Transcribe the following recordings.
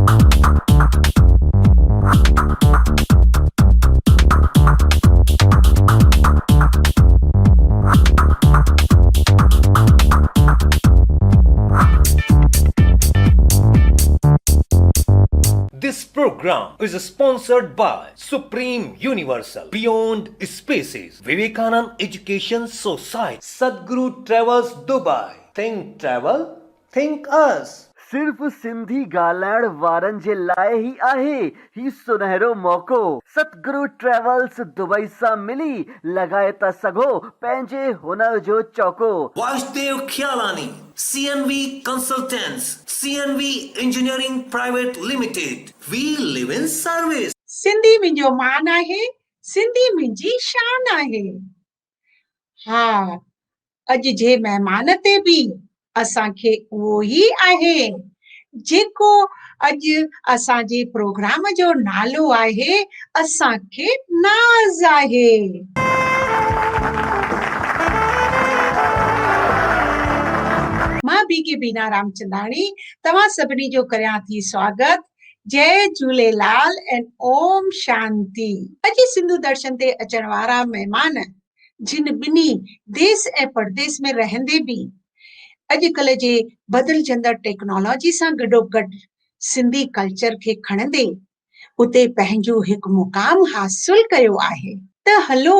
This program is sponsored by Supreme Universal, Beyond Spaces, Vivekanand Education Society, Sadhguru Travels Dubai. Think travel, think us. सिर्फ सिंधी ॻाल्हाइण वारनि जे लाइ ही आहे ही सुनहरो मौक़ो। सतगुरु ट्रेवल्स दुबई सां मिली लॻाए था सघो पंहिंजे हुनर जो चौको। Vasudev Khyalani, CNV Consultants, CNV Engineering Private Limited. We live in service. Sindhi मुंहिंजो मान आहे, सिंधी मुंहिंजी शान आहे। हा, अॼु जे महिमान ते बि असांखे उहो ई आहे जेको अॼु असांजे प्रोग्राम जो नालो आहे, असांखे नाज़ आहे। मां बीके बीना रामचंदाणी तव्हां सभिनी जो करियां थी स्वागत। जय झूलेलाल एंड ओम शांति। अॼु सिंधु दर्शन ते अचण वारा महिमान जिन ॿिन्ही देश ऐं परदेस में रहंदे बि अॼुकल्ह जे बदिलजंदड़ टेक्नोलॉजी सां गॾोगॾु सिंधी कल्चर खे खणंदे उते पंहिंजो हिकु मुक़ाम हासिल कयो आहे। त हलो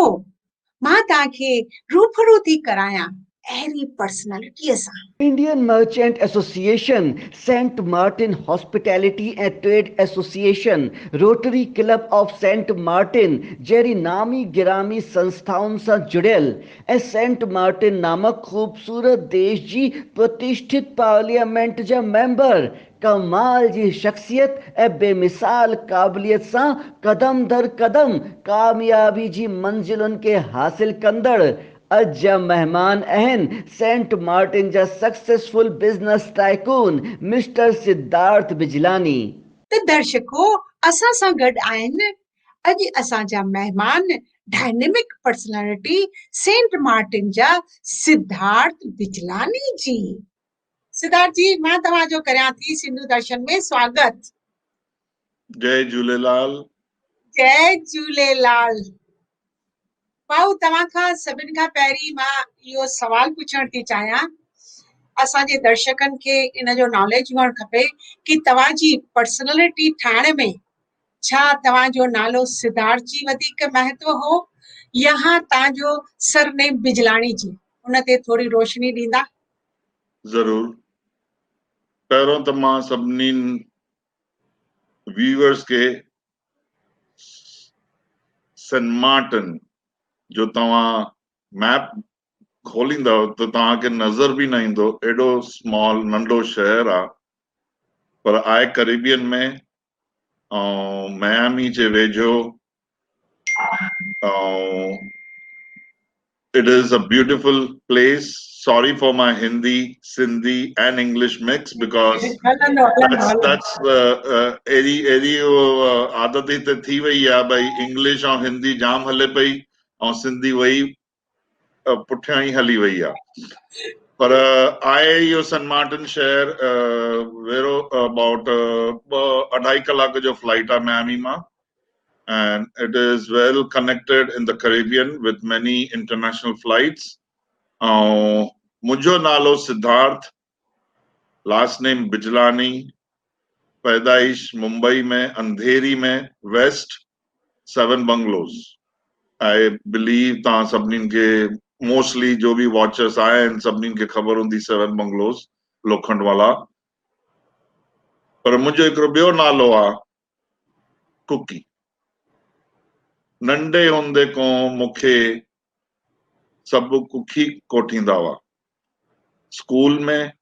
मां तव्हांखे रूबरू थी करायां अहिड़ी पर्सनैलिटीअ सां। Indian merchant association, Saint Martin hospitality and trade association, Rotary club of Saint Martin जहिड़ी नामी गिरामी संस्थाउनि सां जुड़ियल ऐं सेंट मार्टिन नामक ख़ूबसूरत देश जी प्रतिष्ठित पार्लियामेंट जा मेंबर कमाल जी शख्सियत ऐं बेमिसाल क़ाबिलियत सां कदम दर कदम कामयाबी जी मंज़िलुनि खे हासिल कंदड़ अॼु जा महिमान आहिनि सेंट मार्टिन जा successful business tycoon mister Siddharth Bijlani. त दर्शको असां सां गॾु आहिनि अॼु असांजा महिमान डायनेमिक पर्सनैलिटी सेंट मार्टिन जा सिद्धार्थ बिजलानी जी। सिद्धार्थ जी, मां तव्हांजो करियां थी सिंधु दर्शन में स्वागत। जय झूलेलाल। जय झूलेलाल। भाऊ, तव्हां खां सभिनि खां पहिरीं मां इहो सवाल पुछण थी चाहियां, असांजे दर्शकनि खे इन जो नॉलेज हुअणु खपे कि तव्हांजी पर्सनैलिटी ठाहिण में छा तव्हांजो नालो सिद्धार्थ जी वधीक महत्व हो या तव्हांजो सरनेम बिजलाणी जी? उन ते थोरी रोशनी ॾींदा? ज़रूर। पहिरों त मां सभिनी व्यूअर्स खे सेंट मार्टिन जो तव्हां मैप खोलींदव त तव्हांखे नज़र बि न ईंदो, एॾो स्मॉल नंढो शहर आहे, पर आहे कैरेबियन में ऐं मियामी जे वेझो। It is a beautiful place. Sorry for my Hindi, Sindhi and English mix because that's एरी आदत ही त थी वई आहे भई इंग्लिश ऐं हिंदी जाम हले पई ऐं सिंधी वही पुठियां ई हली वई आहे। पर आहे इहो सेंट मार्टिन शहर वेरो अबाउट 2.5 कलाक जो फ्लाइट आहे मियामी मां, and it is well connected in the Caribbean with many international flights. मुंहिंजो नालो सिद्धार्थ, लास्ट नेम बिजलानी, पैदाइश मुंबई में अंधेरी में वेस्ट 7 बंगलोज। आई बिलीव तव्हां सभिनीनि खे मोस्टली जो बि वॉचर्स आहिनि सभिनीनि खे ख़बर हूंदी 7 बंगलोज लोखंड वाला। पर मुंहिंजो हिकिड़ो ॿियो नालो आहे कुकी। नंढे हूंदे खां मूंखे सभु कुकी कोठींदा हुआ, स्कूल में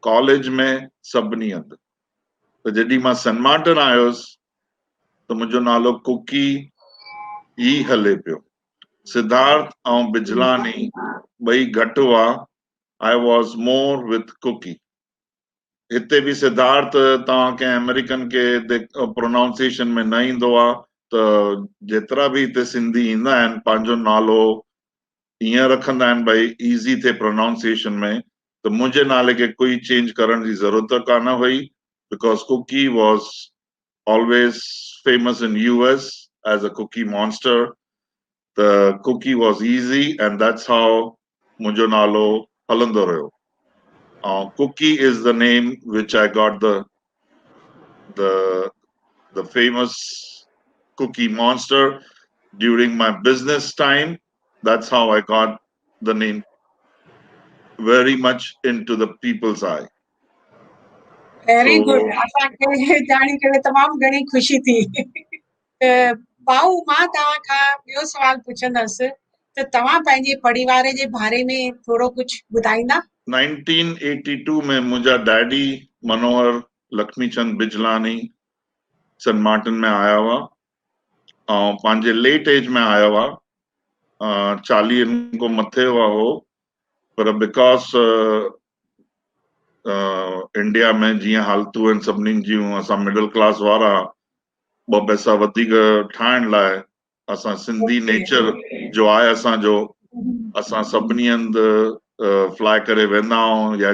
कॉलेज में सभिनी हंधि। त जॾहिं मां सेंट मार्टिन आयुसि त मुंहिंजो नालो कुकी ई हले पियो। सिद्धार्थ ऐं बिजलानी ॿई घटि हुआ। I was more with Cookie. हिते बि सिद्धार्थ तव्हांखे अमेरिकन खे प्रोनाउंसिएशन में न ईंदो आहे, त जेतिरा बि हिते सिंधी ईंदा आहिनि पंहिंजो नालो ईअं रखंदा आहिनि भई ईज़ी थिए प्रोनाउंसिएशन में। त मुंहिंजे नाले खे कोई चेंज करण जी ज़रूरत कान हुई। because cookie was always famous in US as a cookie monster. The cookie was easy, and that's how mujo nalo halando rayo. Cookie is the name which I got the famous cookie monster during my business time. That's how I got the name very much into the people's eye. Very good, So असांखे ॼाणी करे तमामु घणी ख़ुशी थी। भाऊ, मां तव्हां खां ॿियो सवाल पुछंदसि त तव्हां पंहिंजे परिवार जे बारे में थोरो कुझु ॿुधाईंदा? 1982 में मुंहिंजा डैडी मनोहर लक्ष्मीचंद बिजलानी सन मार्टिन में आया हुआ ऐं पंहिंजे लेट एज में आया हुआ, 40 को मथे हुआ हो, पर बिकॉज इंडिया में जीअं हालतूं आहिनि सभिनीनि जूं, असां मिडिल क्लास वारा ॿ पैसा वधीक ठाहिण लाइ असां सिंधी नेचर जो आहे असांजो, असां सभिनी हंधि फ्लाए करे वेंदा आहियूं या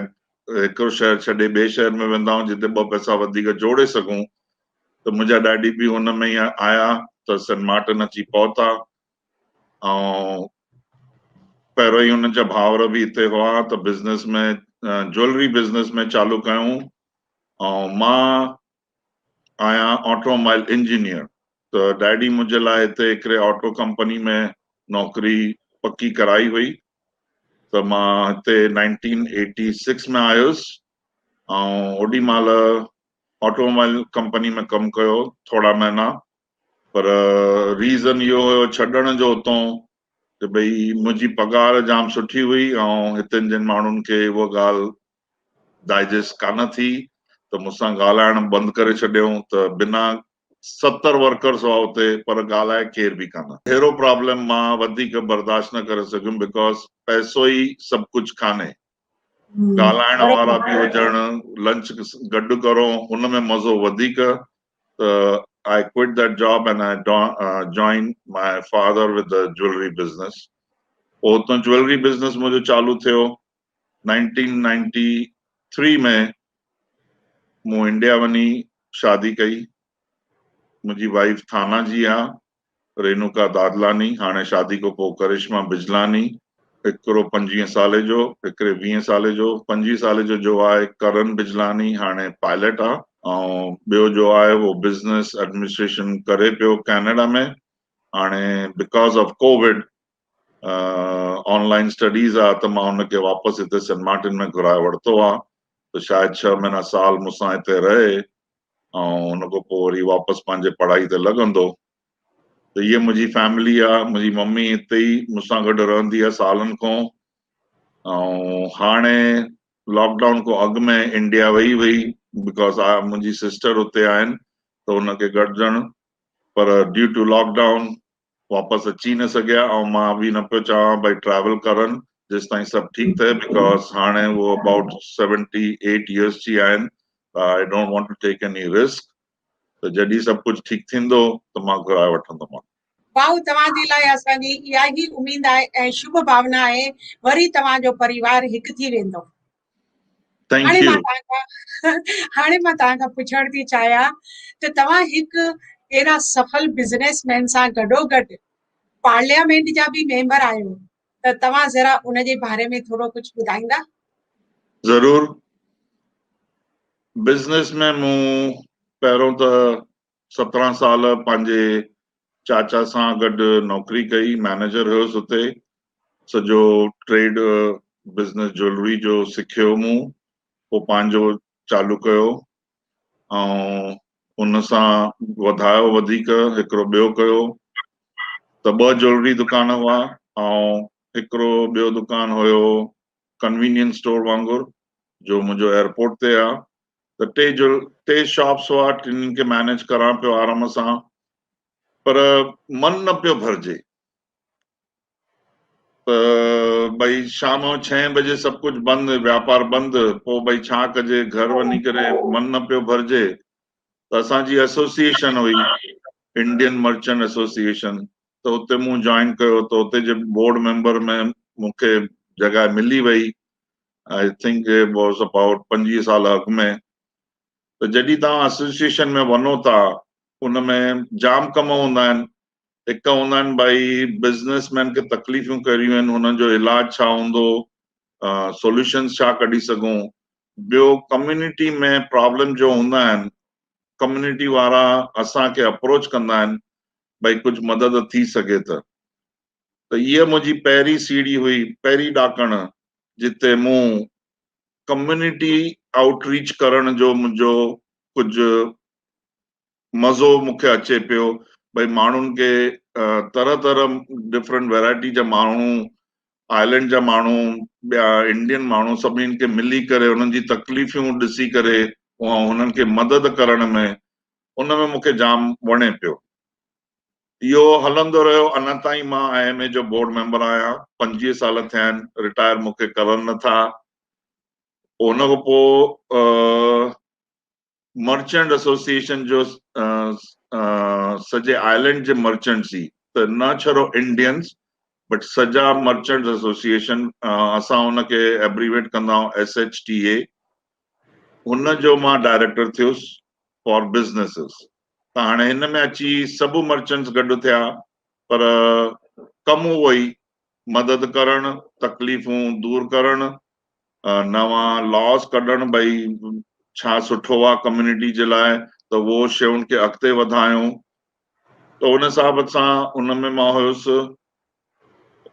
हिकिड़ो शहर छॾे ॿिए शहर में वेंदा आहियूं जिते ॿ पैसा वधीक जोड़े सघूं। त मुंहिंजा डैडी बि हुन में ई आया त सेंट मार्टिन अची पहुता ऐं पहिरियों ई हुननि जा भाउर बि हिते हुआ त बिज़नेस में ज्वेलरी बिज़नेस में चालू कयूं ऐं मां आहियां ऑटोमोबाइल इंजीनियर। त डैडी मुंहिंजे लाइ हिते हिकिड़े ऑटो कंपनी में नौकरी पकी कराई हुई, त मां हिते 1986 में आयुसि ऐं ओॾी महिल ऑटोमोबाइल कंपनी में कमु कयो थोरा महीना, पर रीज़न इहो हुयो छॾण जो हुतां कि भई मुंहिंजी पगार जाम सुठी हुई ऐं हिते जिन माण्हुनि खे उहा ॻाल्हि डाइजेस्ट कान थी त मूंसां ॻाल्हाइण बंदि करे छॾियऊं। त बिना 70 वर्कर्स हुआ हुते, पर ॻाल्हाए केर बि कान। अहिड़ो प्रॉब्लम मां वधीक बर्दाश्त न करे सघियुमि, बिकॉज़ पैसो ई सभु कुझु कान्हे। ॻाल्हाइण वारा बि हुजण, लंच गॾु करो, हुन में मज़ो वधीक। त I quit that job and I joined my father with the jewelry business. उतो ज्वेलरी बिज़नेस मुंहिंजो चालू थियो 1993 में। मूं इंडिया वञी शादी कई। मुंहिंजी वाइफ थाना जी आहे, रेणुका दादलानी। हाणे शादी खां पोइ करिश्मा बिजलानी। हिकिड़ो 25 साले जो, हिकिड़े 20 साले जो। 25 साले जो आहे करण बिजलानी, हाणे पायलट आहे। ऐं ॿियो जो आहे वो बिज़नेस एडमिनिस्ट्रेशन करे पियो कैनेडा में। हाणे because of Covid online studies आहे त मां हुनखे वापसि हिते सेंट मार्टिन में घुराए वरितो आहे। त शायदि 6 महीना साल मूंसां हिते रहे ऐं हुन खां पोइ वरी वापसि पंहिंजे पढ़ाई ते लॻंदो। त इहा मुंहिंजी फैमिली आहे। मुंहिंजी मम्मी हिते ई मूंसां गॾु रहंदी आहे सालनि खां। ऐं हाणे लॉकडाउन खां अॻु में इंडिया वई हुई, बिकॉज़ मुंहिंजी सिस्टर हुते आहिनि त हुनखे गॾिजण, पर ड्यू टू लॉकडाउन वापसि अची न सघिया। ऐं मां बि न पियो चाहियां भई ट्रैवल करनि जेसि ताईं सभु ठीकु थिए, बिकॉज़ हाणे उहो अबाउट 78 इयर्स जी आहिनि। I don't want to take any risk. त जॾहिं सभु कुझु ठीकु थींदो त मां घुराए वठंदोमांव। भाऊ, तव्हांजे लाइ असांजी इहा ई उमेद आहे ऐं शुभ भावना आहे वरी तव्हांजो परिवार हिकु थी वेंदो। हाणे मां तव्हां खां पुछण थी चाहियां त तव्हां हिकु अहिड़ा सफल बिज़नेसमैन सां गॾोगॾु पार्लियामेंट जा बि मेंबर आहियो, त तव्हां ज़रा उन जे बारे में थोरो कुझु ॿुधाईंदा? ज़रूर। बिज़नेस में मूं पहिरियों त 17 साल पंहिंजे चाचा सां गॾु नौकरी कई, मैनेजर हुयुसि हुते। सॼो ट्रेड बिज़नेस ज्वेलरी जो सिखियो मूं, पोइ पंहिंजो चालू कयो ऐं उन सां वधायो वधीक। हिकिड़ो ॿियो कयो त 2 ज्वेलरी दुकान हुआ ऐं हिकिड़ो ॿियो दुकान हुयो कन्वीनियंस स्टोर वांगुरु, जो मुंहिंजो एयरपोर्ट ते आहे। त 3 शॉप्स हुआ, टिन्हिनि खे मैनेज करां पियो आराम सां, पर मन न पियो भरिजे। त भई शाम जो 6 बजे सभु कुझु बंदि, व्यापार बंदि, पोइ भई छा कजे, घर वञी करे मन न पियो भरिजे। त असांजी एसोसिएशन हुई, इंडियन मर्चेंट एसोसिएशन, त हुते मूं जॉइन कयो। त हुते जे बोर्ड मेंबर में मूंखे जॻह मिली वई। I think it was about 25 साल अॻु में। त जॾहिं तव्हां एसोसिएशन में वञो था उन में जाम कम हूंदा आहिनि। हिकु हूंदा आहिनि भाई बिज़नेसमैन खे तकलीफ़ूं कहिड़ियूं आहिनि, हुननि जो इलाज छा हूंदो, सॉल्यूशंस छा कढी सघूं। ॿियो कम्युनिटी में प्रॉब्लम जो हूंदा आहिनि, कम्युनिटी वारा असांखे अप्रोच कंदा आहिनि भाई कुझु मदद थी सघे त इहा मुंहिंजी पहिरीं सीढ़ी हुई, पहिरीं ॾाकण, जिते मूं कम्युनिटी आउटरीच करण जो मुंहिंजो कुझु मज़ो मूंखे अचे पियो। भाई माण्हुनि खे तरह तरह डिफरेंट वैरायटी जा माण्हू, आइलैंड जा माण्हू, ॿिया इंडियन माण्हू, सभिनीनि खे मिली करे उन्हनि जी तकलीफ़ूं ॾिसी करे हुननि खे मदद करण में, उन में मूंखे जाम वणे पियो। इहो हलंदो रहियो। अञा ताईं मां IMA जो बोर्ड मेंबर आहियां। 25 साल थिया आहिनि, रिटायर मूंखे करण नथा। उन खां पोइ मर्चेंट एसोसिएशन जो सॼे आइलैंड जे मर्चेंट्स जी, त न छड़ो इंडियंस बट सॼा मर्चेंट एसोसिएशन, असां हुनखे एब्रीवेट कंदा आहियूं SHTA, हुन जो मां डायरेक्टर थियुसि फॉर बिज़नेसिस। त हाणे हिन में अची सभु मर्चेंट्स गॾु थिया, पर कमु उहो ई, मदद करणु, तकलीफ़ूं दूर करणु, नवां लॉस कढणु, भई छा सुठो आहे कम्युनिटी जे लाइ, त उहो शयुनि खे अॻिते वधायूं। त उन हिसाब सां उन में मां हुयुसि।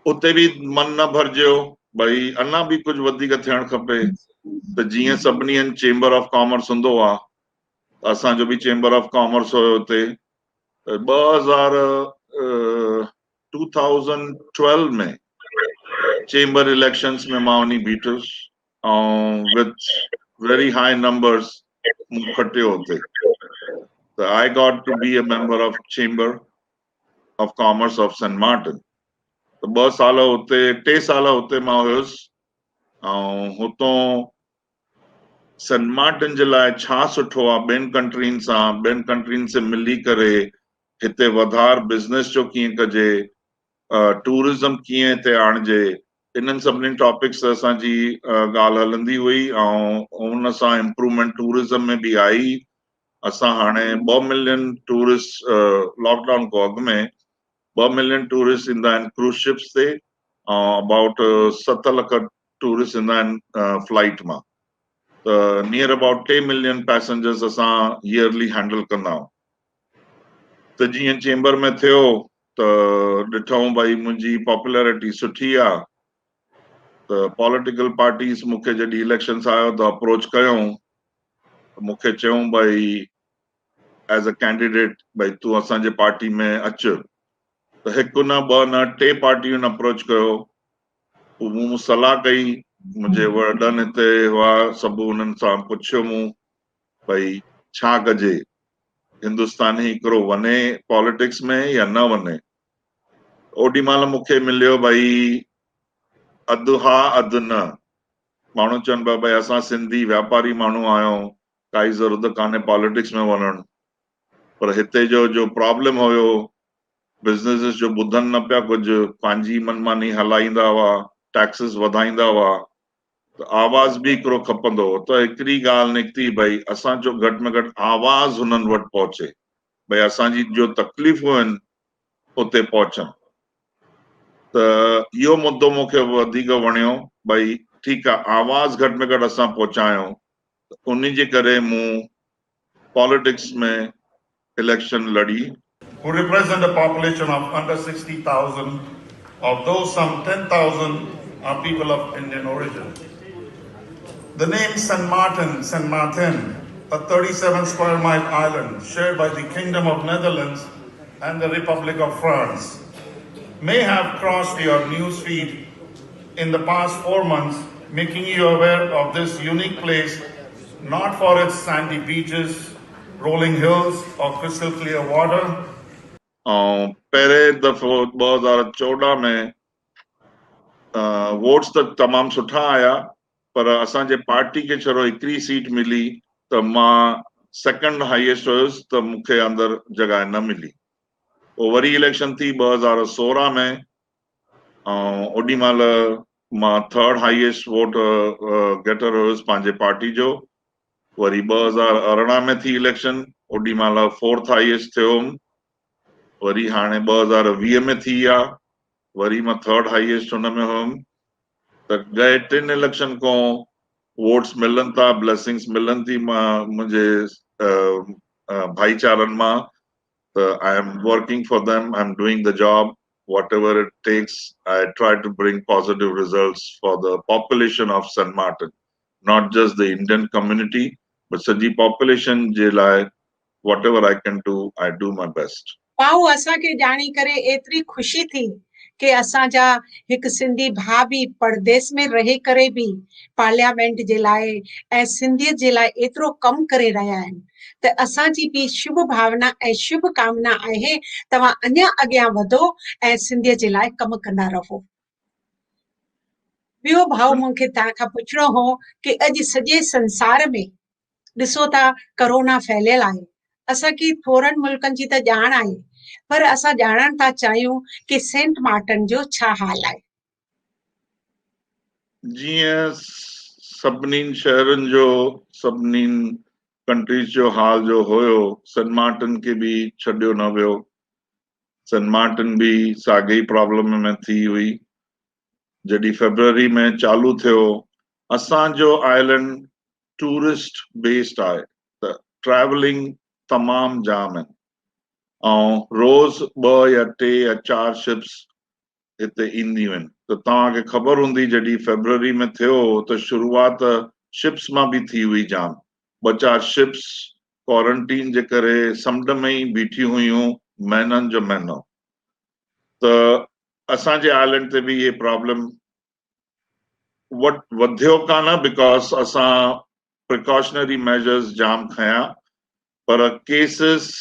उते बि मन न भरिजियो, भई अञा बि कुझु वधीक थियणु खपे। त जीअं सभिनी हंधि चेंबर ऑफ कॉमर्स हूंदो आहे, असांजो बि चेंबर ऑफ कॉमर्स हुयो हुते। 2012 में चेंबर इलेक्शंस में मां वञी बीठुसि ऐं विथ वेरी हाई नंबर्स मूं खटियो हुते। त I got to be a member of chamber of commerce of Saint Martin. त 2 साल हुते, 3 साल हुते मां हुयुसि। ऐं हुतां सेंट मार्टिन जे लाइ छा सुठो आहे, ॿियनि कंट्रीनि सां, ॿियनि कंट्रीनि से मिली करे हिते वधार बिज़नेस जो कीअं कजे, टूरिज़म कीअं हिते आणिजे, इन्हनि सभिनी टॉपिक्स असांजी ॻाल्हि हलंदी हुई। ऐं हुन सां इम्प्रूवमेंट टूरिज़म में बि आई। असां हाणे 2 मिलियन टूरिस्ट, लॉकडाउन खां अॻु में 2 मिलियन टूरिस्ट ईंदा आहिनि क्रूज़ शिप्स ते, ऐं अबाउट 7 लख टूरिस्ट ईंदा आहिनि फ्लाइट मां। त नियर अबाउट 3 मिलियन पैसेंजर्स असां ईयरली हैंडल कंदा आहियूं। त जीअं चेंबर में थियो त ॾिठऊं भाई मुंहिंजी पॉपुलैरिटी सुठी आहे। त पॉलिटिकल पार्टीज़ मूंखे जॾहिं इलेक्शंस आयो त अप्रोच कयूं, मूंखे चयूं भाई एज अ कैंडिडेट भाई तूं असांजे पार्टी में अचु। त हिकु न ॿ न 3 पार्टियुनि अप्रोच कयो। मूं सलाह कई, मुंहिंजे वॾनि हिते हुआ सभु, उन्हनि सां पुछियो मूं भाई छा कजे, हिंदुस्तानी हिकिड़ो वञे पॉलिटिक्स में या न वञे। ओॾी महिल मूंखे मिलियो भाई अधु हा अधु न। माण्हू चवनि भाई असां सिंधी वापारी माण्हू आहियूं, काई ज़रूरत कान्हे पॉलिटिक्स में वञणु। पर हिते जो प्रॉब्लम हुयो, बिज़नेसिस जो ॿुधनि न पिया कुझु, पंहिंजी मनमानी हलाईंदा हुआ, टैक्सिस वधाईंदा हुआ। त आवाज़ बि हिकिड़ो खपंदो हो। त हिकिड़ी ॻाल्हि निकिती भाई असांजो घटि में घटि आवाज़ हुननि वटि पहुचे, भाई असांजी जो तकलीफ़ूं आहिनि उते पहुचनि। त इहो मुद्दो मूंखे वधीक वणियो, भाई ठीकु आहे, आवाज़ घटि में घटि असां पहुचायूं। उन जे करे मूं पॉलिटिक्स में इलेक्शन लड़ी। Who represent a population of under 60,000. Of those, some 10,000 are people of Indian origin. The name Saint Martin, a 37 square mile island shared by the Kingdom of Netherlands and the Republic of France, may have crossed your news feed in the past 4 months, making you aware of this unique place, not for its sandy beaches, rolling hills, or crystal clear water. पहिरें दफ़ो 2014 में votes त तमामु सुठा आया, पर असांजे party खे छड़ो हिकिड़ी सीट मिली, त मां सेकंड हाईएस्ट हुयुसि, त मूंखे अंदरि जॻह न मिली। पोइ वरी इलेक्शन थी 2016 में, ऐं ओॾी महिल मां 3rd हाईएस्ट वोट गेटर हुयुसि पंहिंजे पार्टी जो। वरी 2018 में थी इलेक्शन, ओॾी महिल 4th हाईएस्ट थियो हुउमि। वरी हाणे 2020 में थी आहे, वरी मां 3rd हाईएस्ट हुन में हुउमि। त गए 3 इलेक्शन खां वोट्स मिलनि था, ब्लेसिंग्स मिलनि थी मुंहिंजे भाईचारनि मां। त I am working for them, I am doing the job whatever it takes. I try to bring positive results for the population of San Martin, not just the Indian community, but saji population je lai whatever I can do, I do my best. भाऊ असांखे ॼाणी करे एतिरी ख़ुशी थी कि असांजा हिकु सिंधी भाउ बि परदेस में रही करे बि पार्लियामेंट जे लाइ ऐं सिंधियत जे लाइ एतिरो कमु करे रहिया आहिनि। त असांजी बि शुभ भावना ऐं शुभ कामना आहे तव्हां अञा अॻियां वधो ऐं सिंधियत जे लाइ कमु कंदा रहो। ॿियो भाउ मूंखे तव्हां खां पुछिणो हो कि अॼु सॼे संसार में ॾिसो था कोरोना फैलियल आहे। असांखे थोरनि मुल्कनि जी त ॼाण आहे, पर असां ॼाणण था चाहियूं कि सेंट मार्टिन जो छा हाल आहे। जीअं सभिनी शहरनि जो, सभिनी कंट्रीज जो हाल जो हुयो, सेंट मार्टिन खे बि छॾियो न वियो। सेंट मार्टिन बि साॻी प्रॉब्लम में थी हुई। जॾहिं फेब्रुअरी में चालू थियो, असांजो आइलैंड टूरिस्ट बेस्ड आहे, त ट्रैवलिंग तमामु जाम आहिनि ऐं रोज़ 2 या 3 या 4 शिप्स हिते ईंदियूं आहिनि। त तव्हांखे ख़बर हूंदी जॾहिं फेब्रुअरी में थियो त शुरूआत शिप्स मां बि थी हुई जाम। 2-4 शिप्स क्वारंटीन जे करे समुंड में ई बीठी हुयूं महीननि जो महीनो। त असांजे आइलैंड ते बि इहे प्रॉब्लम वधियो कान, बिकॉज असां प्रिकॉशनरी मेजर्स जाम खयां, पर केसिस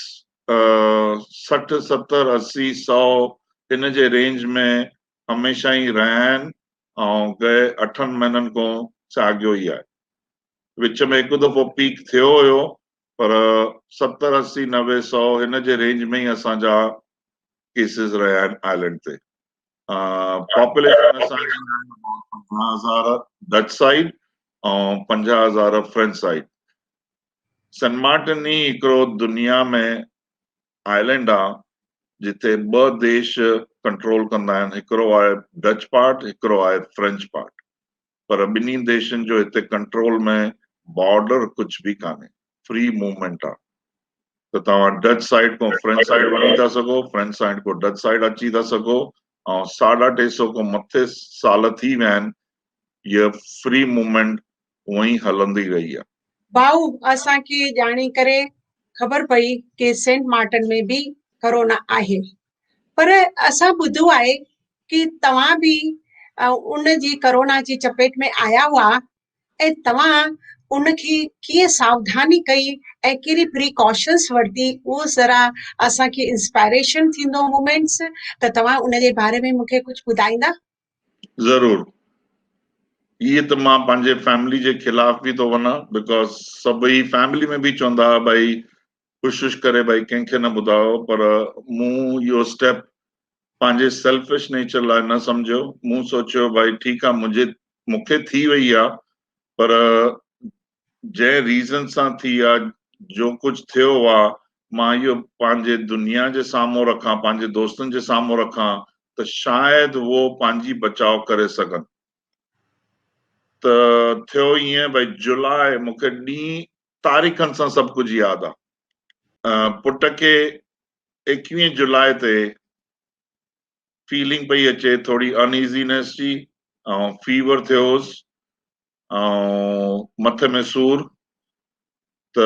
60, 70, 80, 100 इन जे रेंज में हमेशह ई रहिया आहिनि ऐं गए 8 महीननि खां साॻियो ई आहे। विच में हिकु दफ़ो पीक थियो हुयो, पर 70, 80, 90, 100 हिन जे रेंज में ई असांजा केसिस रहिया आहिनि आइलैंड ते। पॉपुलेशन असांजी 50,000 डच साइड ऐं 50,000 फ्रेंच साइड। सेंट मार्टिन ई हिकिड़ो दुनिया में आइलैंड आहे जिथे 2 देश कंट्रोल कंदा आहिनि, हिकिड़ो आहे डच पार्ट, हिकिड़ो आहे फ्रेंच पार्ट। पर ॿिन्ही देशनि जो हिते कंट्रोल में बॉर्डर कुझु बि कान्हे, फ्री मूवमेंट आहे। त तव्हां डच साइड खां फ्रेंच साइड वञी था सघो, फ्रेंच साइड खां डच साइड अची था सघो ऐं 350 खां मथे साल थी विया आहिनि, इहा फ्री मूवमेंट उअं ई हलंदी रही आहे। भाऊ असांखे ॼाणी करे ख़बर पई कि सेंट मार्टिन में बि कोरोना आहे, पर असां ॿुधो आहे कि तव्हां बि उन जी कोरोना जी चपेट में आया हुआ ऐं तव्हां उनखे कीअं सावधानी कई ऐं कहिड़ी प्रिकॉशन्स वरिती, उहो ज़रा असांखे इंस्पायरेशन थींदो मोमेंट्स। त तव्हां उन जे बारे में मूंखे कुझु ॿुधाईंदा? ज़रूर। इहे त मां पंहिंजे फैमिली जे ख़िलाफ़ बि थो वञा, बिकॉज सभई फैमिली में बि चवंदा हुआ भई कोशिश करे भई कंहिंखे न ॿुधायो, पर मूं इहो स्टेप पंहिंजे सेल्फिश नेचर लाइ न सम्झियो। मूं सोचियो भई ठीकु आहे, मूंखे थी वई आहे, पर जंहिं रीज़न सां थी आहे, जो कुझु थियो आहे, मां इहो पंहिंजे दुनिया जे साम्हूं रखां, पंहिंजे दोस्तनि जे साम्हूं रखां, त शायदि उहो पंहिंजी बचाव करे सघनि। त थियो ईअं भई जुलाई, मूंखे ॾींहं तारीख़नि सां सभु कुझु यादि आहे। पुट खे 21 जुलाई ते फीलिंग पई अचे थोरी अनईज़ीनेस जी ऐं फीवर थियो हुउसि ऐं मथे में सूर। त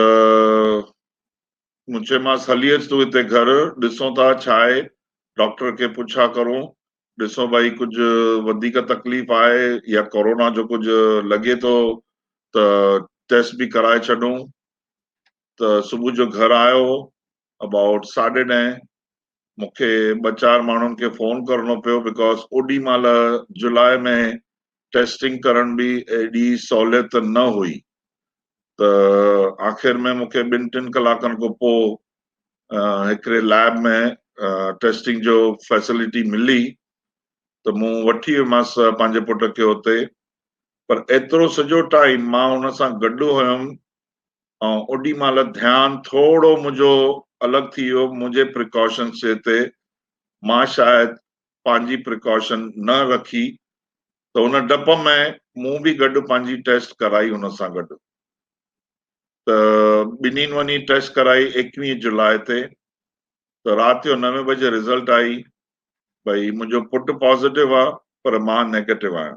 मूं चयोमांसि हली अच तूं हिते घर, ॾिसूं था छा आहे, डॉक्टर खे पुछा करूं, ॾिसो भई कुझु वधीक तकलीफ़ आहे या कोरोना जो कुझु लॻे थो त टेस्ट बि कराए छॾूं। त सुबुह जो घर आयो अबाउट 10:30, मूंखे 2-4 माण्हुनि खे फोन करणो पियो, बिकॉज ओॾी महिल जुलाई में टेस्टिंग करण बि एॾी सहूलियत न हुई। त आख़िर में मूंखे 2-3 कलाकनि खां पोइ हिकिड़े लैब में टेस्टिंग जो फैसिलिटी मिली, त मूं वठी वियुमि पंहिंजे पुट खे हुते। पर एतिरो सॼो टाइम मां हुन सां गॾु हुयुमि ऐं ओॾी महिल ध्यानु थोरो मुंहिंजो अलॻि थी वियो मुंहिंजे प्रिकॉशन्स जे ते। मां शायदि पंहिंजी प्रिकॉशन न रखी त हुन डप में मूं बि गॾु पंहिंजी टेस्ट कराई हुन सां गॾु। त ॿिन्हिनि वञी टेस्ट कराई 21 जुलाई ते। त राति जो 9 बजे रिज़ल्ट आई भई मुंहिंजो पुटु पॉज़िटिव आहे पर मां नेगेटिव आहियां।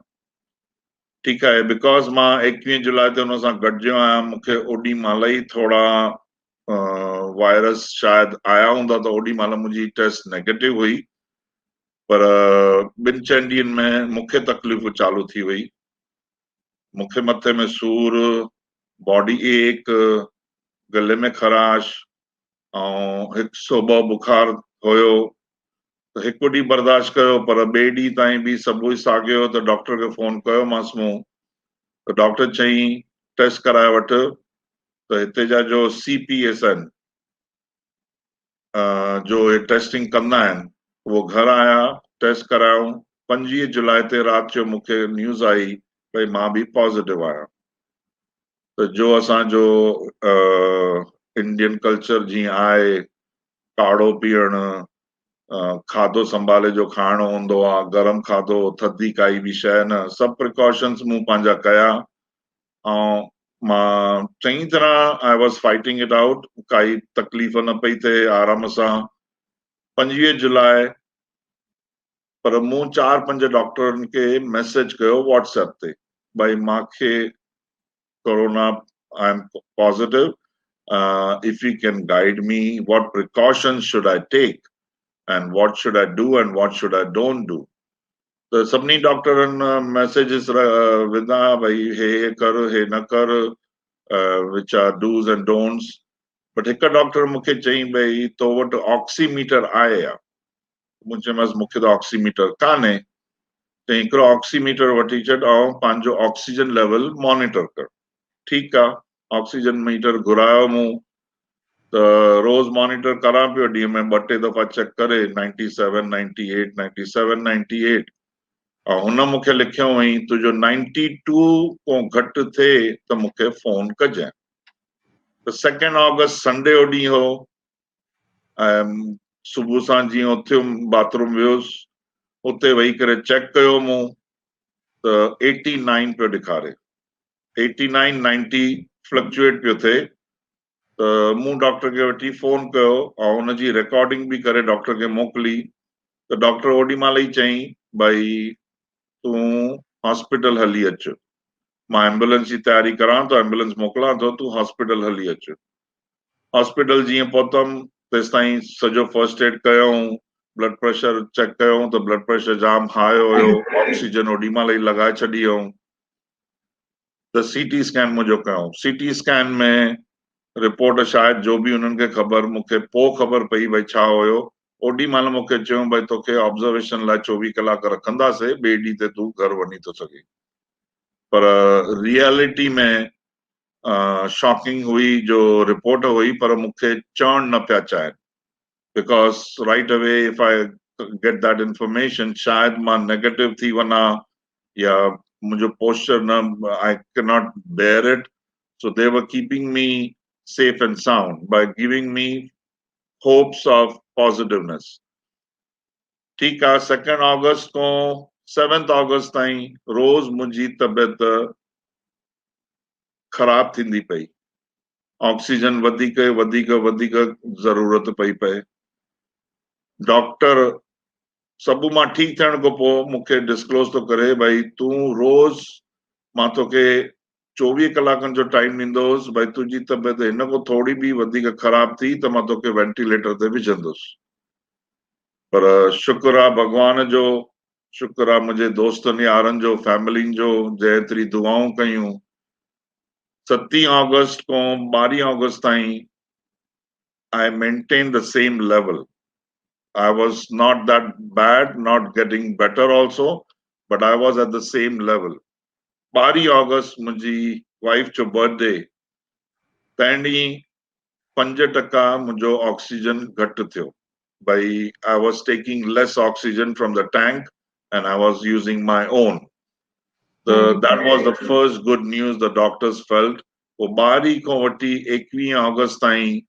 ठीकु आहे, बिकॉज़ मां 21 जुलाई ते हुन सां गॾिजियो आहियां, मूंखे ओॾी महिल ई थोरा वायरस शायदि आया हूंदा त ओॾी महिल मुंहिंजी टेस्ट नेगेटिव हुई। पर 2-3 ॾींहंनि में मूंखे तकलीफ़ चालू थी वई। मूंखे मथे में सूर, बॉडी एक, गले में खराश ऐं 102 बुखार हुयो। त हिकु ॾींहुं बर्दाश्त कयो पर ॿिए ॾींहं ताईं बि सभु ई साॻियो। त डॉक्टर खे फ़ोन कयोमांसि मूं, त डॉक्टर चईं टेस्ट कराए वठि। त हिते जा जो CPS आहिनि जो हे टेस्टिंग कंदा आहिनि उहो घर आया, टेस्ट करायूं। 25 जुलाई ते राति जो मूंखे न्यूज़ आई भई मां बि पॉज़िटिव आहियां। त जो असांजो इंडियन कल्चर जीअं आहे, काढ़ो पीअणु, खाधो संभाले जो खाइणो हूंदो आहे, गरम खाधो, थधी काई बि शइ न, सभु प्रिकॉशन्स मूं पंहिंजा कया। ऐं मां चङी तरह I was fighting it out, काई तकलीफ़ न पई थिए, आराम सां। 25 जुलाई पर मूं 4-5 डॉक्टरनि खे मैसेज कयो व्हाट्सएप ते भई मूंखे corona, I am positive, if you can guide me what precautions should I take and what should I do and what should I don't do. त सभिनी डॉक्टरनि मैसेजिस विधा भई हे कर, हे न कर, which are do's and don'ts. But हिकु doctor मूंखे चईं भई तो वटि ऑक्सीमीटर आहे या? मूं चयोमांसि मूंखे त ऑक्सीमीटर कान्हे। त हिकिड़ो ऑक्सीमीटर वठी छॾ ऐं पंहिंजो ऑक्सीजन लेवल मॉनिटर कर। ठीकु आहे, ऑक्सीजन मीटर घुरायो मूं त रोज़ मॉनिटर करां पियो, ॾींहं में 2-3 दफ़ा चेक करे 97, 98, 97, 98। ऐं हुन मूंखे लिखियो हुई तुंहिंजो 92 खां घटि थिए त मूंखे फ़ोन कजांइ। त 2 ऑगस्ट संडे जो ॾींहुं हो ऐं सुबुह सां जीअं उथियुमि, बाथरूम वियुसि, उते वेही करे चेक कयो मूं त 89 पियो ॾेखारे। 89, 90 फ्लक्चुएट पियो थिए। त मूं डॉक्टर खे वठी फ़ोन कयो ऐं हुनजी रिकॉर्डिंग बि करे डॉक्टर खे मोकिली। त डॉक्टर ओॾी महिल ई चईं भई तूं हॉस्पिटल हली अचु, मां एम्बुलेंस जी तयारी करां थो, एम्बुलेंस मोकिलां थो, तूं हॉस्पिटल हली अचु। हॉस्पिटल जीअं पहुतमि तेसि ताईं सॼो फर्स्ट एड कयऊं, ब्लड प्रेशर चेक कयऊं त ब्लड प्रेशर जाम हाई हुयो, ऑक्सीजन ओॾी महिल ई लॻाए छॾी हुयऊं। त CT स्कैन मुंहिंजो कयऊं। CT स्कैन में रिपोर्ट शायदि जो बि हुननि खे ख़बर, मूंखे पोइ ख़बर पई भई छा हुयो। ओॾी महिल मूंखे चयूं भई तोखे ऑब्ज़र्वेशन लाइ 24 कलाक रखंदासीं, ॿिए ॾींहं ते तूं घर वञी थो सघीं। पर रियलिटी में शॉकिंग हुई जो रिपोर्ट हुई, पर मूंखे चवणु न पिया चाहिनि because right away if I get that information शायदि मां नेगेटिव थी वञा या मुंहिंजो पोस्चर न, I can not bear it. So they were keeping me safe and sound by giving me hopes of positiveness. ठीक आहे, 2 ऑगस्ट को 7 ऑगस्ट ताईं रोज़ मुंहिंजी तबियत ख़राब थींदी पई। ऑक्सीजन वधीक वधीक वधीक ज़रूरत पई पए। डॉक्टर सभु मां ठीकु थियण खां पोइ मूंखे डिस्क्लोज थो करे भई तूं रोज़ मां तोखे 24 कलाकनि जो टाइम ॾींदोसि, भई तुंहिंजी तबियत हिन खां थोरी बि वधीक ख़राब थी त मां तोखे वेंटिलेटर ते विझंदुसि। पर शुक्र आहे भॻवान जो, शुक्र आहे मुंहिंजे दोस्तनि यारनि जो, फैमिलियुनि जो, जंहिं एतिरी दुआऊं कयूं। 7 ऑगस्ट खां 12 ऑगस्ट ताईं I maintained the same level. I was not that bad, not getting better also, but I was at the same level. 12 August मुंहिंजी वाइफ जो बर्थडे, तंहिं ॾींहुं 5% मुंहिंजो ऑक्सीजन घटि थियो। भई I was taking less oxygen from the tank and I was using my own. That was the first good news the doctors felt पोइ 12 खां वठी 21 ऑगस्ट ताईं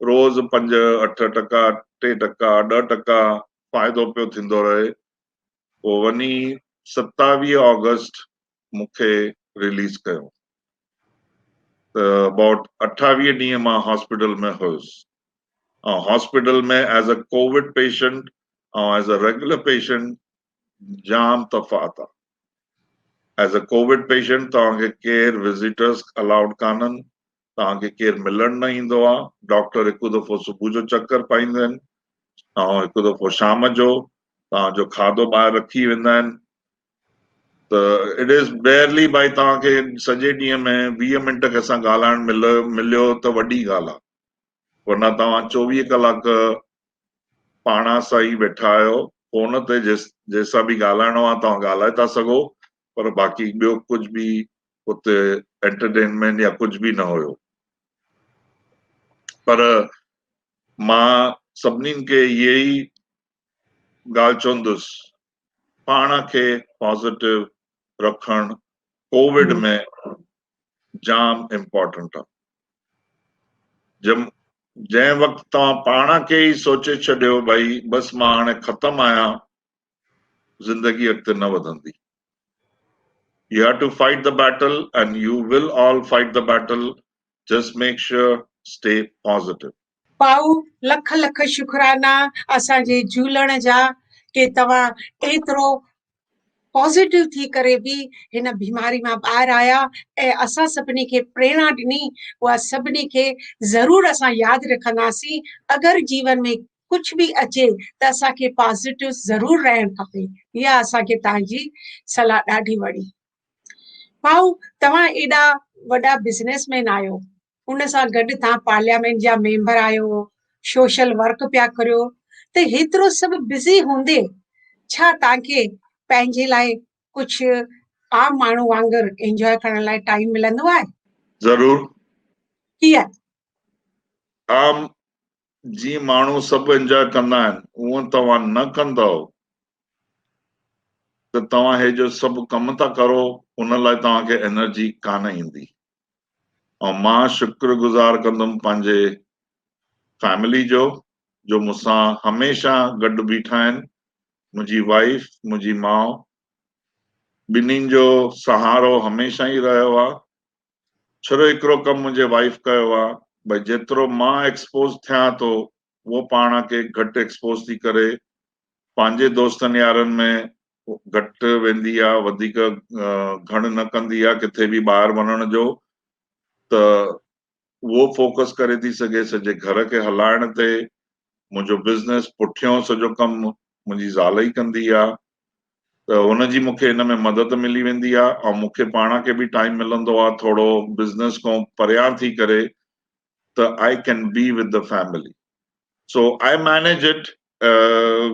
रोज़ 5-8% 3% 10% फ़ाइदो पियो थींदो रहे। पोइ वञी 27 ऑगस्ट मूंखे रिलीज़ कयो त अबाउट 28 ॾींहं मां हॉस्पिटल में हुयुसि ऐं हॉस्पिटल में एज़ अ कोविड पेशेंट ऐं एज़ अ रेगुलर पेशेंट जाम तफ़ात आहे। एज़ अ कोविड पेशेंट तव्हांखे केरु विज़िटर्स अलाउड कान्हनि, तव्हांखे केरु मिलण न ईंदो आहे। डॉक्टर हिकु दफ़ो सुबुह जो चकर पाईंदा आहिनि ऐं हिकु दफ़ो शाम जो तव्हांजो खाधो ॿाहिरि रखी वेंदा आहिनि। त इट इज़ बेयरली भाई तव्हांखे सॼे ॾींहं में 20 मिंट कंहिंसां ॻाल्हाइण मिलियो त वॾी ॻाल्हि आहे, वरना तव्हां 24 कलाक पाण सां ई वेठा आहियो फोन ते, जंहिंसां बि ॻाल्हाइणो आहे तव्हां ॻाल्हाए था सघो, पर बाक़ी ॿियो कुझु बि उते एंटरटेनमेंट या कुझु बि न हुयो। पर मां सभिनीनि खे इहे ई ॻाल्हि चवंदुसि, पाण खे पॉज़िटिव रखणु कोविड में जाम इम्पोर्टेंट आहे। जंहिं वक़्तु तव्हां पाण खे ई सोचे छॾियो भई बसि मां हाणे ख़तमु आहियां, ज़िंदगी अॻिते न वधंदी। You have to fight the battle and you will all fight the battle. Just make sure stay positive. भाऊ लख लख शुक्राना असांजे झूलण जा कि तव्हां एतिरो पॉज़िटिव थी करे बि हिन बीमारी मां ॿाहिरि आया ऐं असां सभिनी खे प्रेरणा ॾिनी। उहा सभिनी खे ज़रूरु असां यादि रखंदासीं। अगरि जीवन में कुझु बि अचे त असांखे पॉज़िटिव ज़रूरु रहणु खपे। इहा असांखे तव्हांजी सलाह ॾाढी वणी। भाऊ तव्हां एॾा वॾा बिज़नेसमैन आहियो, उन सां गॾु तव्हां पार्लियामेंट जा मेंबर आहियो, सोशल वर्क पिया करियो, त हेतिरो सभु बिज़ी हूंदे छा तव्हांखे पंहिंजे लाइ कुझु आम माण्हू वांगुरु एंजॉय करण लाइ टाइम मिलंदो आहे? ज़रूर। कीअं? आम जीअं माण्हू सभु एंजॉय कंदा आहिनि, उअं तव्हां न कंदव त तव्हां हे जो सभु कम था करो उन लाइ तव्हांखे एनर्जी कान ईंदी। ऐं मां शुक्रगुज़ार कंदुमि पंहिंजे फैमिली जो मूंसां हमेशह गॾु बीठा आहिनि। मुंहिंजी वाइफ, मुंहिंजी माउ, ॿिन्हिनि जो सहारो हमेशह ई रहियो आहे। छो हिकिड़ो कमु मुंहिंजे वाइफ कयो आहे, भई जेतिरो मां एक्सपोज़ थियां थो उहो पाण खे घटि एक्सपोज़ थी करे पंहिंजे दोस्तनि यारनि में घटि वेंदी आहे, वधीक घण न कंदी आहे किथे बि ॿाहिरि वञण जो, त उहो फोकस करे थी सघे सॼे घर खे हलाइण ते। मुंहिंजो बिज़नेस पुठियों सॼो कमु मुंहिंजी ज़ाल ई कंदी आहे, त हुनजी मूंखे हिन में मदद मिली वेंदी आहे। ऐं मूंखे पाण खे बि टाइम मिलंदो आहे थोरो बिज़नेस खां परियां थी करे, त I can be with the family. So I manage it.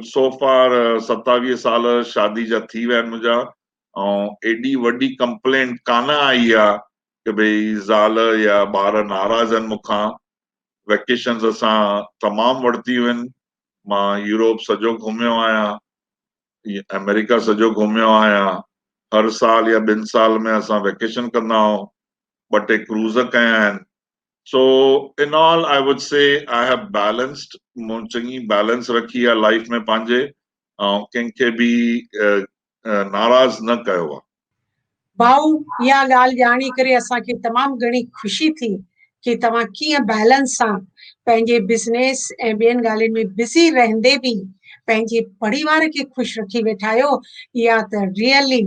So far 27 साल शादी जा थी विया आहिनि मुंहिंजा, ऐं एॾी वॾी कंप्लेंट कान आई आहे कि भई ज़ाल या ॿार नाराज़ आहिनि मूंखां। वेकेशन्स असां तमामु वरितियूं आहिनि। मां यूरोप सॼो घुमियो आहियां, अमेरिका सॼो घुमियो आहियां। हर साल या 2 साल में असां वेकेशन कंदा आहियूं, 2 टे क्रूज़ कया आहिनि। So in all, I would say I have balanced, चङी बैलेंस रखी आहे लाइफ में पंहिंजे, ऐं कंहिंखे बि नाराज़ न कयो आहे। भाऊ इहा ॻाल्हि ॼाणी करे असांखे तमामु घणी ख़ुशी थी कि तव्हां कीअं बैलेंस सां पंहिंजे बिज़नेस ऐं ॿियनि ॻाल्हियुनि में बिज़ी रहंदे बि पंहिंजे परिवार खे ख़ुशि रखी वेठा आहियो। इहा त रियली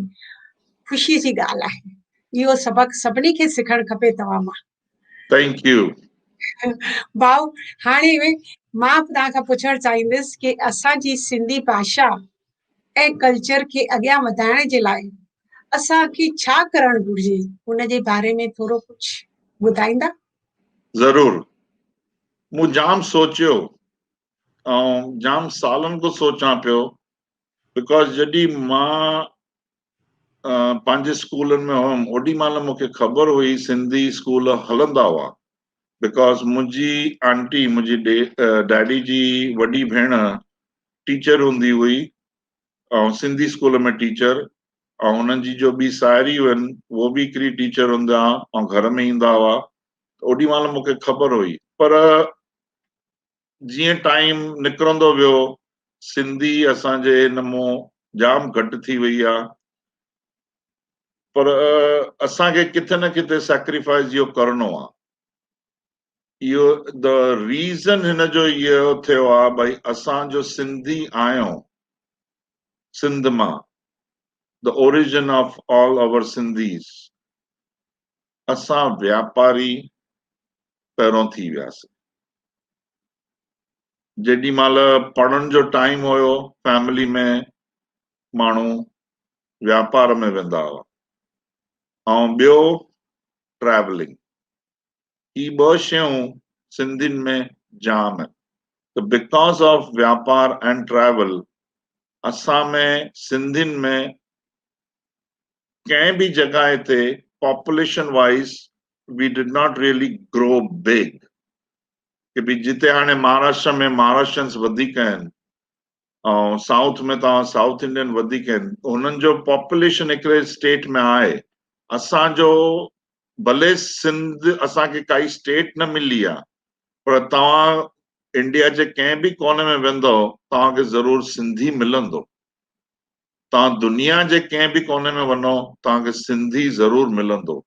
ख़ुशी जी ॻाल्हि आहे। इहो सबक़ु सभिनी खे सिखणु खपे तव्हां मां। Thank U. भाऊ हाणे मां तव्हां खां पुछणु चाहींदसि कि असांजी सिंधी भाषा ऐं कल्चर खे अॻियां वधाइण जे लाइ असांखे छा करणु घुर्जे, हुन जे बारे में थोरो कुझु ॿुधाईंदा? ज़रूर। मूं जाम सोचियो ऐं जाम सालनि खां सोचां पियो, बिकॉज़ जॾहिं मां पंहिंजे स्कूलनि में हुयुमि ओॾी महिल मूंखे ख़बर हुई सिंधी स्कूल हलंदा हुआ। बिकॉज़ मुंहिंजी आंटी, मुंहिंजी डैडी जी वॾी भेण टीचर हूंदी हुई ऐं सिंधी स्कूल में टीचर, ऐं हुननि जी जो ॿी साहेड़ियूं आहिनि उहो बि हिकिड़ी टीचर हूंदा ऐं घर में ईंदा हुआ, ओॾी महिल मूंखे ख़बर हुई। पर जीअं टाइम निकिरंदो वियो सिंधी असांजे हिन मां जाम घटि थी वई आहे, पर असांखे किथे न किथे सैक्रिफाइस इहो करणो आहे। इहो द रीज़न हिन जो इहो थियो आहे भई असां जो सिंधी आहियूं, सिंध मां, the origin of all our Sindhis, असां व्यापारी पहिरों थी वियासीं। जेॾी महिल पढ़ण जो टाइम हुयो फैमिली में माण्हू व्यापार में वेंदा हुआ, ऐं ॿियो ट्रैवलिंग। ही ॿ शयूं सिंधियुनि में जाम आहिनि। त बिकॉज ऑफ व्यापार एंड ट्रैवल असां में सिंधियुनि में कंहिं बि जॻह ते population wise we did not really grow big, कि भई जिते हाणे महाराष्ट्र में महाराष्ट्रन्स वधीक आहिनि ऐं साउथ में तव्हां साउथ इंडियन वधीक आहिनि, हुननि जो पॉपुलेशन हिकिड़े स्टेट में आहे। असांजो भले सिंध असांखे काई स्टेट न मिली आहे, पर तव्हां इंडिया जे कंहिं बि कोने में वेंदव तव्हांखे ज़रूरु सिंधी मिलंदो। तव्हां दुनिया जे कंहिं बि कोने में वञो तव्हांखे सिंधी ज़रूरु मिलंदो।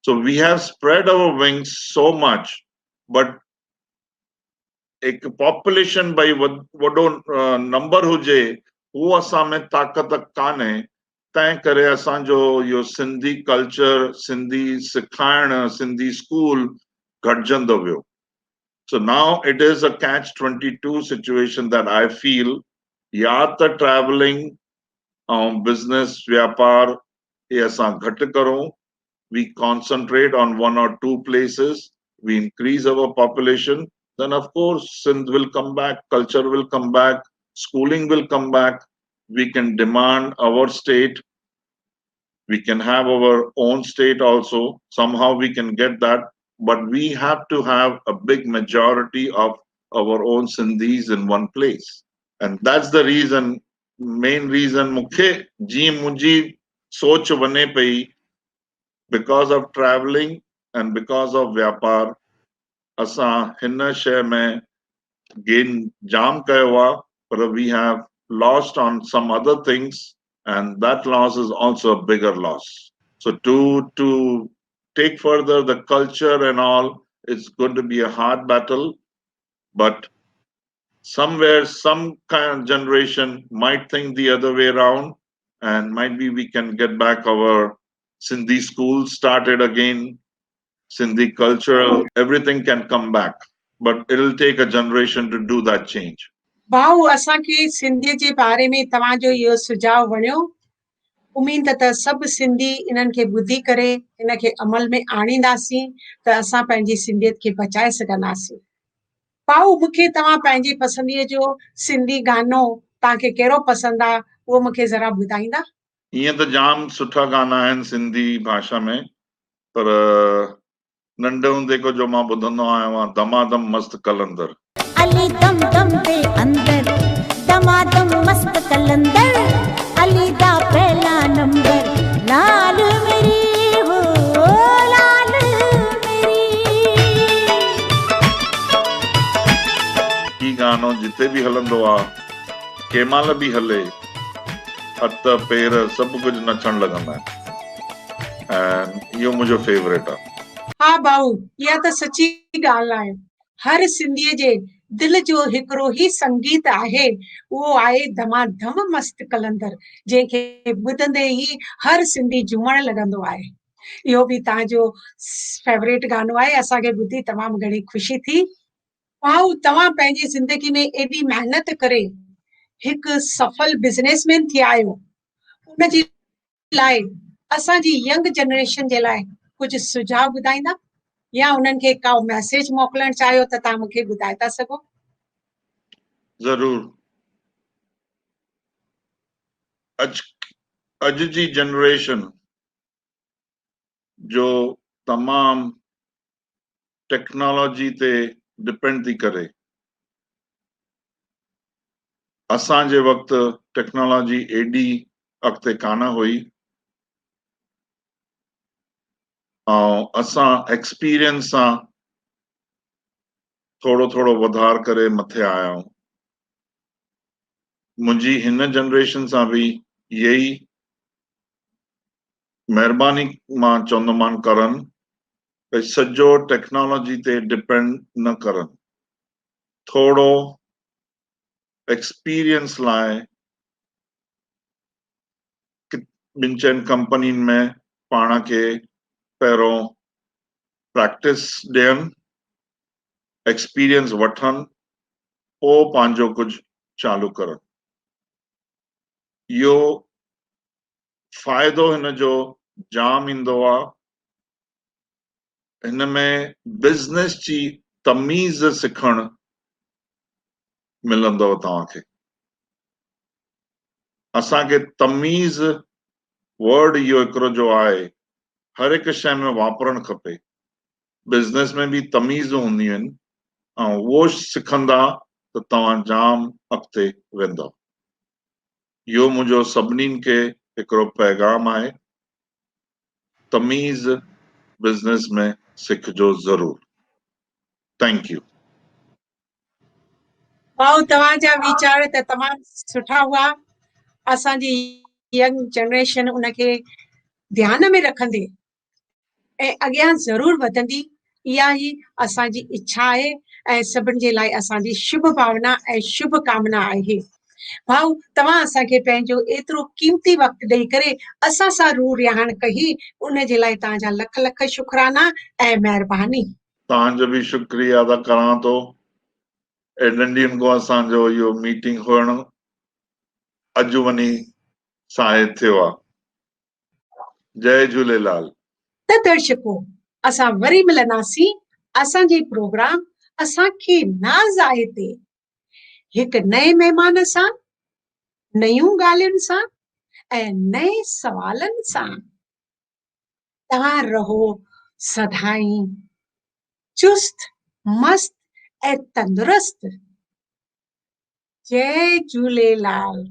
So we have spread our wings so much, but एक पॉपुलेशन भई वॾो नंबर हुजे उहो असां में ताक़त कान्हे, तंहिं करे असांजो इहो सिंधी कल्चर, सिंधी सिखाइण, सिंधी स्कूल घटिजंदो वियो। So now it is a catch-22 situation that I feel, या त ट्रैवलिंग ऐं बिजनेस व्यापार ये असां घटि करूं, we concentrate on one or two places, we increase our population, then of course Sindh will come back, culture will come back, schooling will come back, we can demand our state, we can have our own state also, somehow we can get that, but we have to have a big majority of our own Sindhis in one place. And that's the reason, main reason मूंखे जीअं मुंहिंजी सोच वञे पई, because of traveling and because of व्यापार असां हिन शइ में गेन जाम कयो आहे, पर we have lost on some other things, and that loss is also a bigger loss. So to take further the culture and all, it's going to be a hard battle, but somewhere some kind of generation might think the other way around, and might be we can get back our Sindhi schools started again, Sindhi culture, everything can come back, but it'll take a generation to do that change. भाऊ असांखे सिंधीअ जे बारे में तव्हांजो इहो सुझाव वणियो। उमीद त सभु सिंधी इन्हनि खे ॿुधी करे इनखे अमल में आणींदासीं त असां पंहिंजी सिंधियत खे बचाए सघंदासीं। भाऊ मूंखे तव्हां पंहिंजी पसंदीअ जो सिंधी गानो तव्हांखे कहिड़ो पसंदि आहे उहो मूंखे ज़रा ॿुधाईंदा? ईअं त जाम सुठा गाना आहिनि सिंधी भाषा में, पर नंढे हूंदे को जो मां ॿुधंदो आहियां दमादम मस्त कलंदर। अली दम दम दे अंदर दमादम मस्त कलंदर, अली दा पहला नंबर, लाल मेरी हो लाल मेरी। ही गानो जिते भी हलंदो आहे, कंहिं महिल बि हले, हथ पेर सभु कुझु नचण लॻंदा आहिनि, ऐं इहो मुंहिंजो फेवरेट आहे। हा भाऊ, इहा त सची ॻाल्हि आहे। हर सिंधीअ जे दिल जो हिकिड़ो ई संगीत आहे, उहो आहे दमादम मस्त कलंदर, जंहिंखे ॿुधंदे ई हर सिंधी झूमण लॻंदो आहे। इहो बि तव्हांजो फेवरेट गानो आहे, असांखे ॿुधी तमामु घणी ख़ुशी थी। भाऊ तव्हां पंहिंजी ज़िंदगी में एॾी महिनत करे हिकु सफल बिज़नेसमैन थी आहियो, उनजी लाइ असांजी यंग जनरेशन जे लाइ कुझु सुझाव ॿुधाईंदा, या उन्हनि खे का मैसेज मोकिलणु चाहियो त तव्हां मूंखे ॿुधाए था सघो? ज़रूर। अॼु जी जनरेशन जो तमामु टेक्नोलॉजी ते डिपेंड थी करे। असांजे वक़्तु टेक्नोलॉजी एॾी अॻिते कान हुई, ऐं असां एक्सपीरियंस सां थोरो थोरो वधार करे मथे आया आहियूं। मुंहिंजी हिन जनरेशन सां बि इहे ई महिरबानी मां चवंदोमान करनि भई सॼो टेक्नोलॉजी ते डिपेंड न करनि, थोरो एक्सपीरियंस लाइ ॿिनि चइनि कंपनियुनि में पाण खे पहिरों प्रैक्टिस ॾियनि, एक्सपीरियंस वठनि, पोइ पंहिंजो कुझु चालू करनि। इहो फ़ाइदो हिन जो जाम ईंदो आहे। हिन में बिज़नेस जी तमीज़ सिखणु मिलंदव तव्हांखे। असांखे तमीज़ वर्ड इहो हिकिड़ो जो आहे, हर हिकु शइ में वापरणु खपे। बिज़नेस में बि तमीज़ हूंदियूं आहिनि ऐं उहो सिखंदा त तव्हां जाम अॻिते वेंदव। इहो मुंहिंजो सभिनीनि खे हिकिड़ो पैगाम आहे, तमीज़ बिज़नेस में सिखजो ज़रूर। Thank U. भाऊ तव्हांजा वीचार त तमामु सुठा हुआ। असांजी यंग जनरेशन उनखे ध्यान में रखंदे ऐं अॻियां ज़रूर वधंदी, इहा ई असांजी इच्छा आहे ऐं सभिनि जे लाइ असांजी शुभ भावना ऐं शुभ कामना आहे। भाऊ तव्हां असांखे पंहिंजो एतिरो क़ीमती वक़्तु ॾेई करे असां सां रूह रिहाण कही, उन जे लाइ तव्हांजा लख लख शुक्राना ऐं महिरबानी। तव्हांजो बि शुक्रिया अदा करां थो। एॾनि ॾींहंनि खां असांजो इहो मीटिंग हुअणु अॼु वञी साहिब थियो आहे। जय झूलेलाल। त दर्शको असां वरी मिलंदासीं असांजे प्रोग्राम असांखे नाज़ आहे ते हिकु नए महिमान सां, नयूं ॻाल्हियुनि सां ऐं नए सवालनि सां। तव्हां रहो सदाई चुस्त मस्त ऐं तंदुरुस्त। जय झूलेलाल।